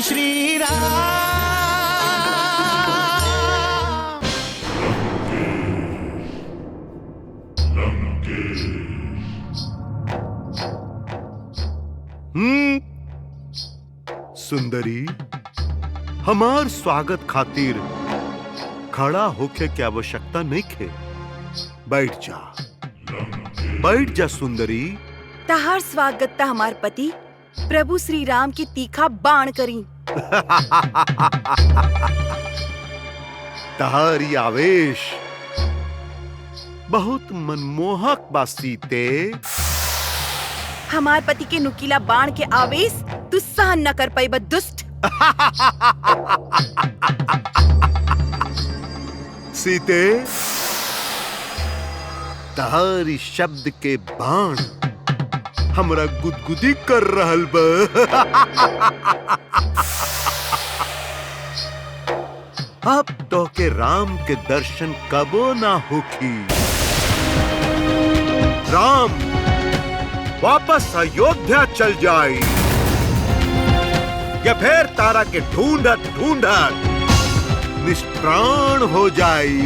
श्री राम। सुंदरी, हमार स्वागत खातिर खड़ा होके की आवश्यकता नहीं खे। बैठ जा सुंदरी। तहार स्वागत ता हमार पति प्रभु श्री राम की तीखा बाण करी। तहारी आवेश बहुत मनमोहक बा सीते। हमार पति के नुकीला बाण के आवेश तू सहन न कर पाई दुष्ट। सीते, तहारी शब्द के बाण हमरा गुदगुदी कर रहल बा। अब तो के राम के दर्शन कबो ना होखी। राम वापस अयोध्या चल जाई या फिर तारा के ढूंढत ढूंढत निष्प्राण हो जाई।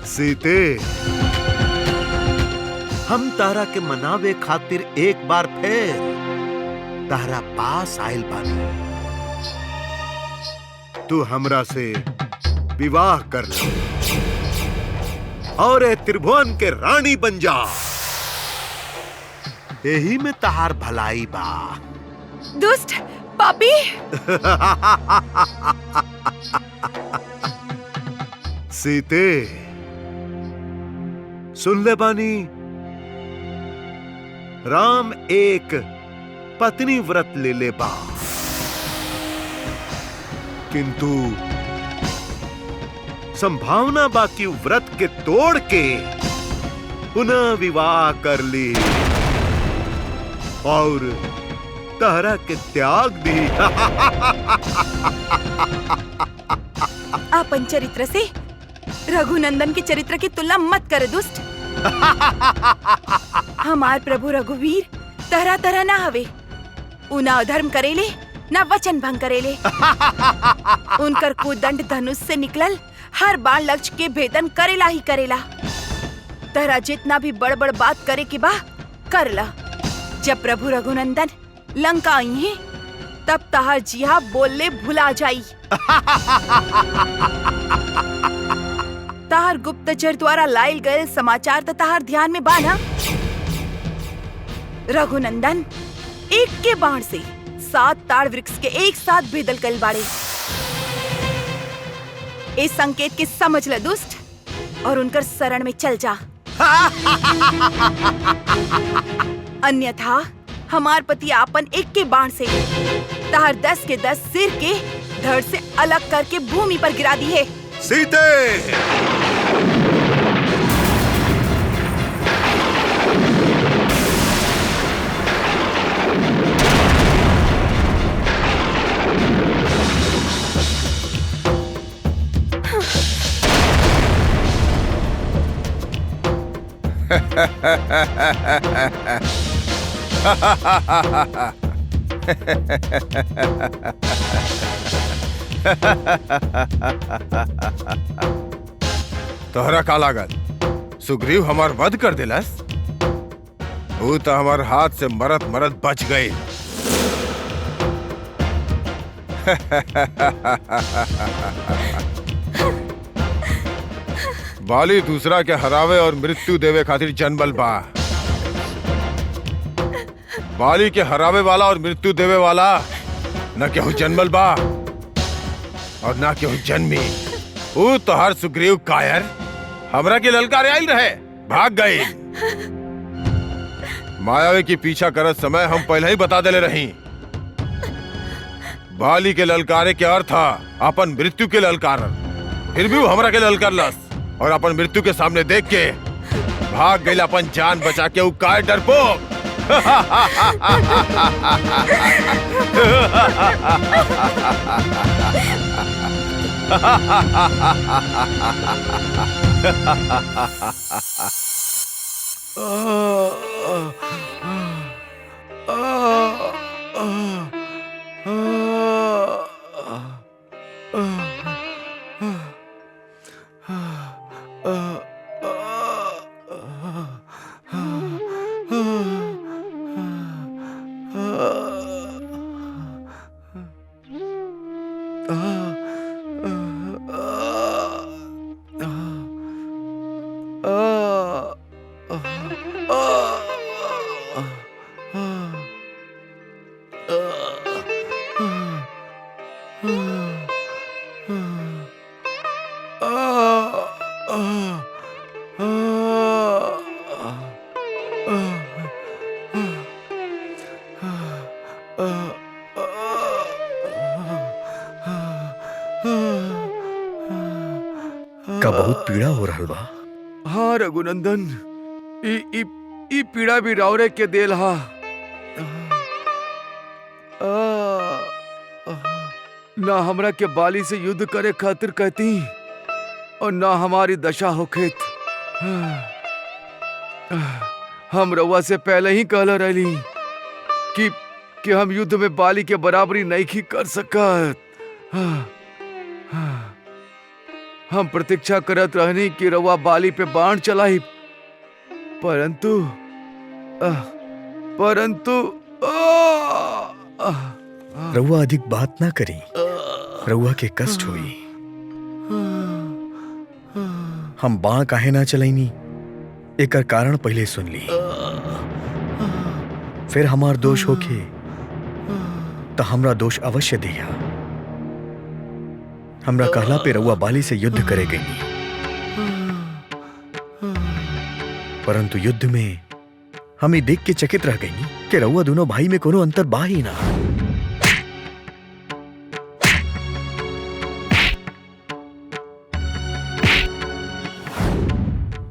सीते, हम तारा के मनावे खातिर एक बार फिर तारा पास आयल बानी। तू हमरा से विवाह कर ले और ए त्रिभुवन के रानी बन जा। यही में तहार भलाई बा। दुष्ट पापी। सीते, सुन ले बानी, राम एक पत्नी व्रत ले ले बा, किंतु संभावना बाकी व्रत के तोड़ के पुनः विवाह कर ली और तहरा के त्याग दी। अपन चरित्र से रघुनंदन के चरित्र की तुलना मत करे दुष्ट। हमार प्रभु रघुवीर तरह तरह ना हवे। उना अधर्म करेले ना वचन भंग करेले। उनकर कुदंड धनुष से निकलल हर बार लक्ष्य के भेदन करेला ही करेला। तहरा जितना भी बड़ बड़ बात करे के बा कर ला। जब प्रभु रघुनंदन लंका आई है तब तहार जिहा बोलले भुला जाई। तहार गुप्तचर द्वारा लायल गए समाचार तो तहार ध्यान में बाना। रघुनंदन एक के बाण से 7 ताड़ वृक्ष के एक साथ भेदल कल बाड़े। इस संकेत के समझ ल दुष्ट और उनकर शरण में चल जा। अन्यथा हमार पति आपन एक के बाण से तहार 10 के 10 सिर के धड़ से अलग करके भूमि पर गिरा दी है। सीते, तोहरा का लागल सुग्रीव हमार वध कर दिलस। वो तो हमार हाथ से मरत मरत बच गए। बाली दूसरा के हरावे और मृत्यु देवे खातिर जन्मल बा। बाली के हरावे वाला और मृत्यु देवे वाला न केहू जन्मल बा और ना केहू जन्मी। वो तोहार सुग्रीव कायर हमरा के ललकारे आइल रहे, भाग गए। मायावी की पीछा करत समय हम पहले ही बता देले रही। बाली के ललकारे के अर्थ था अपन मृत्यु के ललकार। फिर भी वो हमरा के ललकारलस और अपन मृत्यु के सामने देख के भाग गई। अपन जान बचा के वो काय डरपोक। का बहुत पीड़ा हो रहल बा। हाँ रघुनंदन, ई पीड़ा भी रावरे के देल हा। ना हमरा के बाली से युद्ध करे खातिर कहती और ना हमारी दशा होखेत। हम रउआ से पहले ही कहला रहली कि हम युद्ध में बाली के बराबरी नहीं कर सकत। हम प्रतीक्षा करत रहनी कि रउआ बाली पे बाण चलाई, परंतु रउआ अधिक बात ना करी, रउआ के कष्ट हुई। हम बाण काहे ना चलैनी एकर कारण पहले सुन ली, फिर हमार दोष होखे तो हमरा दोष अवश्य दिया। हमरा कहला पे रउआ बाली से युद्ध करे गई, परंतु युद्ध में हम देख के चकित रह गई कि रउआ दोनों भाई में कोनो अंतर बा ही ना।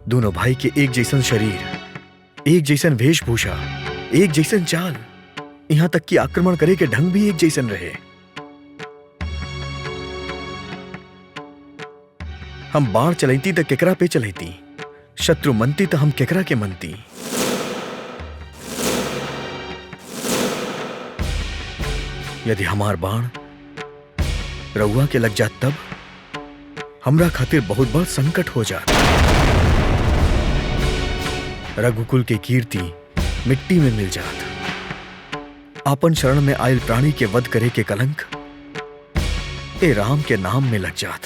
दोनों भाई के एक जैसन शरीर, एक जैसन वेशभूषा, एक जैसन चाल, यहां तक कि आक्रमण करे के ढंग भी एक जैसन रहे। हम बाण चलैती तो केकरा पे चलैती, शत्रु मनती तो हम केकरा के मनती। यदि हमार बाण रउआ के लग जात तब हमरा खातिर बहुत बड़ संकट हो जात। रघुकुल के कीर्ति मिट्टी में मिल जात। आपन शरण में आयल प्राणी के वध करे के कलंक ए राम के नाम में लग जात।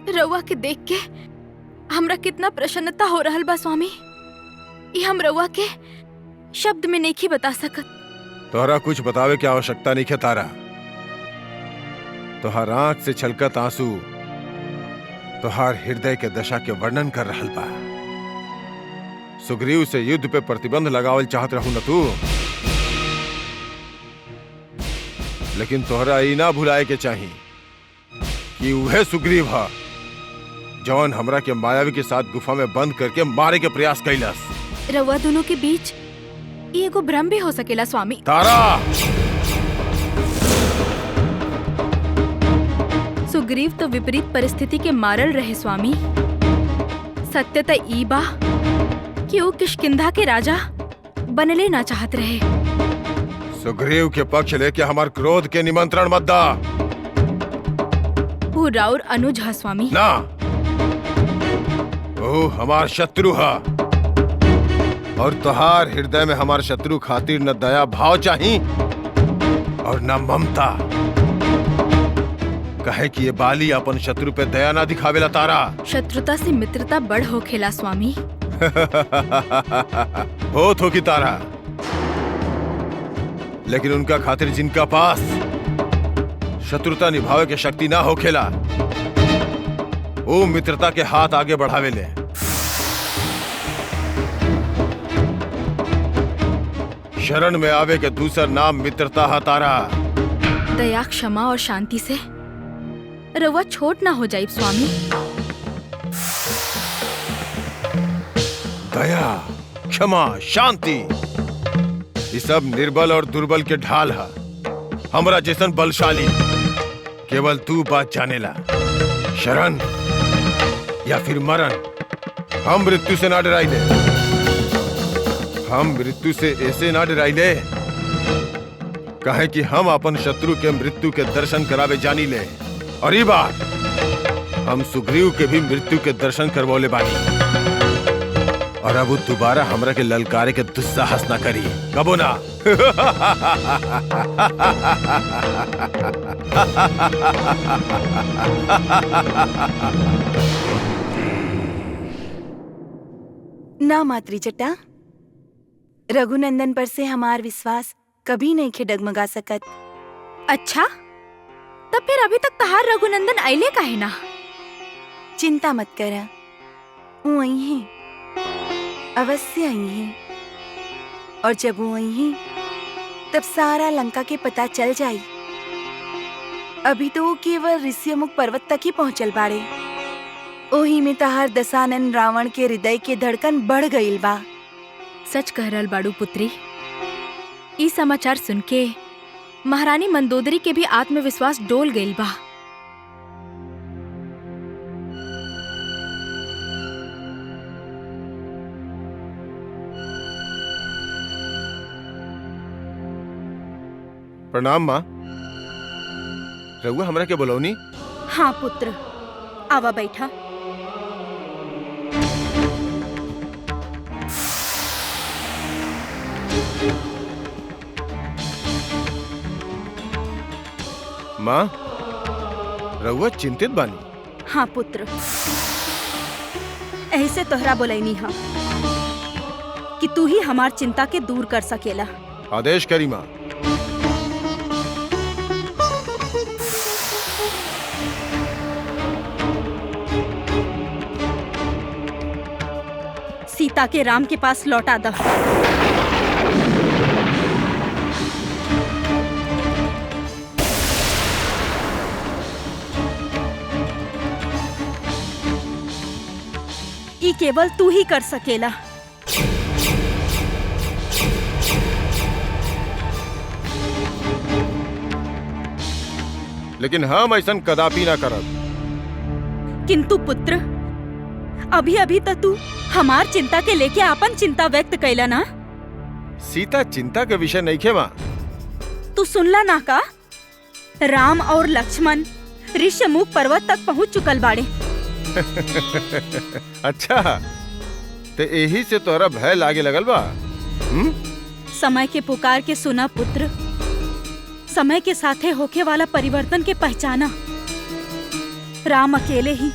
रउआ के देख के हमरा कितना प्रसन्नता हो रहल बा स्वामी। ये हम रउआ के शब्द में नहीं बता सकत। तोहरा कुछ बतावे की आवश्यकता नहीं है तारा। तोहार आंख से छलकत आंसू तोहार हृदय के दशा के वर्णन कर रहल बा। सुग्रीव से युद्ध पे प्रतिबंध लगावल चाहत रहू न तू, लेकिन तोहरा ई ना भुलाए के चाही कि वह सुग्रीव हा जौन हमरा के मायावी के साथ गुफा में बंद करके मारे के प्रयास कैलस। रउआ दोनों के बीच एगो भ्रम भी हो सकेला स्वामी। तारा, सुग्रीव तो विपरीत परिस्थिति के मारल रहे स्वामी। सत्य त ई बा कि वो किष्किंधा के राजा बनले ना चाहत रहे। सुग्रीव के पक्ष लेके हमार क्रोध के निमंत्रण मत दा। वो राउर अनुज हा स्वामी। ना, वो हमार शत्रु हा और तोहार हृदय में हमार शत्रु खातिर न दया भाव चाही और न ममता। कहे कि ये बाली अपन शत्रु पे दया ना दिखावेला तारा। शत्रुता से मित्रता बढ़ हो खेला स्वामी। होत हो की तारा, लेकिन उनका खातिर जिनका पास शत्रुता निभावे के शक्ति ना हो खेला, वो मित्रता के हाथ आगे बढ़ावे ले। शरण में आवे के दूसर नाम मित्रता हा तारा। दया, क्षमा और शांति से रउआ छोट ना हो जाइब स्वामी। दया, क्षमा, शांति, ये सब निर्बल और दुर्बल के ढाल है। हमरा जैसन बलशाली केवल तू बात जानेला। शरण या फिर मरण, हम मृत्यु से ना डराइले। हम मृत्यु से ऐसे ना डराइले काहे कि हम अपन शत्रु के मृत्यु के दर्शन करावे जानी ले। और ये बार हम सुग्रीव के भी मृत्यु के दर्शन करवौले बानी। और अब वो दोबारा हमरा के ललकारे के दुस्साहस ना करी, कबो ना। ना मातरी जटा, रघुनंदन पर से हमार विश्वास कभी नहीं खे डगमगा सकत। अच्छा, तब फिर अभी तक तहार रघुनंदन आइले काहे ना? चिंता मत करा, वो आई है, अवश्य आई है। और जब वो आई है तब सारा लंका के पता चल जाई। अभी तो वो केवल ऋष्यमुख पर्वत तक ही पहुंचल बाड़े। ओही में तहार दशानन रावण के हृदय के धड़कन बढ़ गईल बा। सच कह रहल बाड़ू पुत्री। ई समाचार सुन के महारानी मंदोदरी के भी आत्मविश्वास डोल गईल बा। प्रणाम माँ। रघुआ हमरा के बोलौनी? हाँ पुत्र, आवा बैठा। माँ, रघुआ चिंतित बानी। हाँ पुत्र, ऐसे तोहरा बोलैनी हा कि तू ही हमार चिंता के दूर कर सकेला। आदेश करी माँ। सीता के राम के पास लौटा द। ई केवल तू ही कर सकेला। लेकिन हम ऐसा कदापि ना करब। किंतु पुत्र, अभी अभी तक तू हमार चिंता के लेके अपन चिंता व्यक्त कैला ना। सीता चिंता के विषय नहीं खे माँ। तू सुनला ना का? राम और लक्ष्मण ऋष्यमुख पर्वत तक पहुंच चुकल बाड़े। अच्छा, तो यही से तोहरा भय लागे लगल बा? समय के पुकार के सुना पुत्र, समय के साथे होके वाला परिवर्तन के पहचाना। राम अकेले ही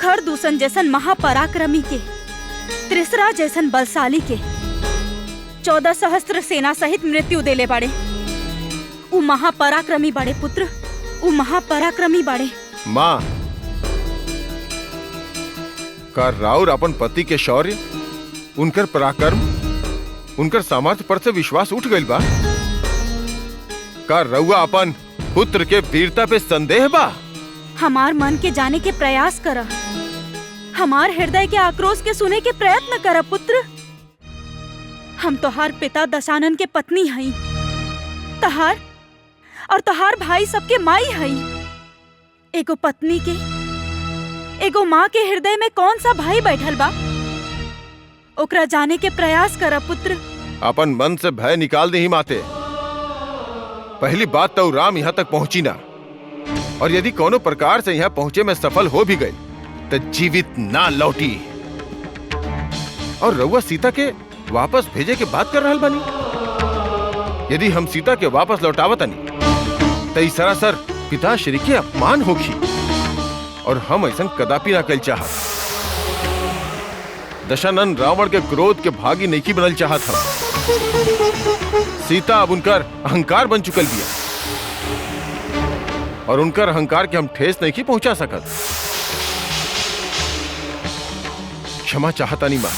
खरदूषण जैसन महापराक्रमी के, त्रिसरा जैसन बलशाली के 14 सहस्त्र सेना सहित मृत्यु देले बाड़े। उ महापराक्रमी बाड़े पुत्र, उ महापराक्रमी बाड़े। माँ, का राउर अपन पति के शौर्य, उनकर पराक्रम, उनकर सामर्थ्य पर से विश्वास उठ गइल बा? का रउआ अपन पुत्र के वीरता पे संदेह बा? हमार मन के जाने के प्रयास करा, हमार हृदय के आक्रोश के सुने के प्रयत्न करा पुत्र। हम तोहार पिता दशानन के पत्नी हई, तहार और तहार भाई सबके माई हई। एगो पत्नी के, एगो माँ के हृदय में कौन सा भाई बैठल बा? ओकरा जाने के प्रयास करा पुत्र। अपन मन से भय निकाल दे ही माते। पहली बात तो राम यहाँ तक पहुंची ना, और यदि कोनो प्रकार से यहाँ पहुंचे में सफल हो भी गई तो जीवित ना लौटी। और रउआ सीता के वापस भेजे के बात कर रहल बानी। यदि हम सीता के वापस लौटावतनी तो ई सरासर पिताश्री के अपमान होगी, और हम ऐसा कदापि ना कल चाहत। दशानन रावण के क्रोध के भागी नहीं बनल चाहत हम। सीता अब उनकर अहंकार बन चुकल बिया, और उनकर अहंकार के हम ठेस नहीं पहुंचा सकत। क्षमा चाहता नहीं मां।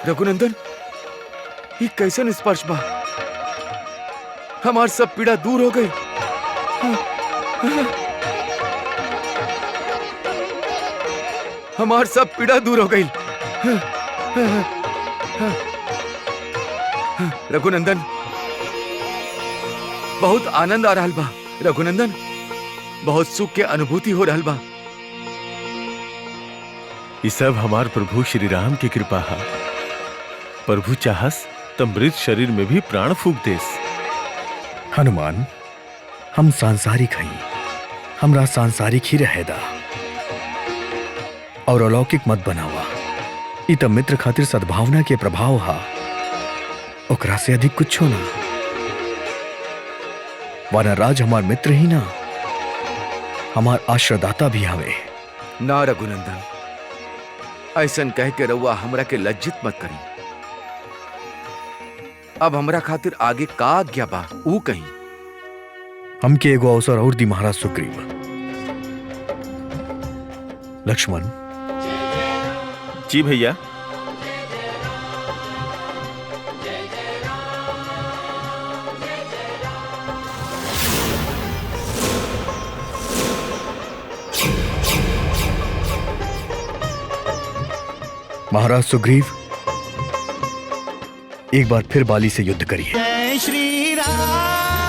रघुनंदन, ये कैसन स्पर्श बा? हमार सब पीड़ा दूर हो गई। हमार सब पीड़ा दूर हो गई। रघुनंदन, बहुत आनंद आ रहा बा। रघुनंदन, बहुत सुख के अनुभूति हो रहा बा। ये सब हमार प्रभु श्री राम की कृपा है। प्रभु चाहस तो मृत शरीर में भी प्राण फूक देस। हनुमान, हम सांसारिक हई, हमरा सांसारिक ही रहेदा और अलौकिक मत बनावा। ई त मित्र खातिर सद्भावना के प्रभाव हा, ओकरा से अधिक कुछ ना। वानरराज हमार मित्र ही ना, हमार आश्रयदाता भी हवे। ना रघुनंदन, ऐसन कह के रउआ हमरा के लज्जित मत करी। अब हमरा खातिर आगे का आज्ञा बा ऊ कहीं। हमके एगो अवसर और दी महाराज सुग्रीव। लक्ष्मण, जी भैया। महाराज सुग्रीव, एक बार फिर बाली से युद्ध करिए। जय श्री राम।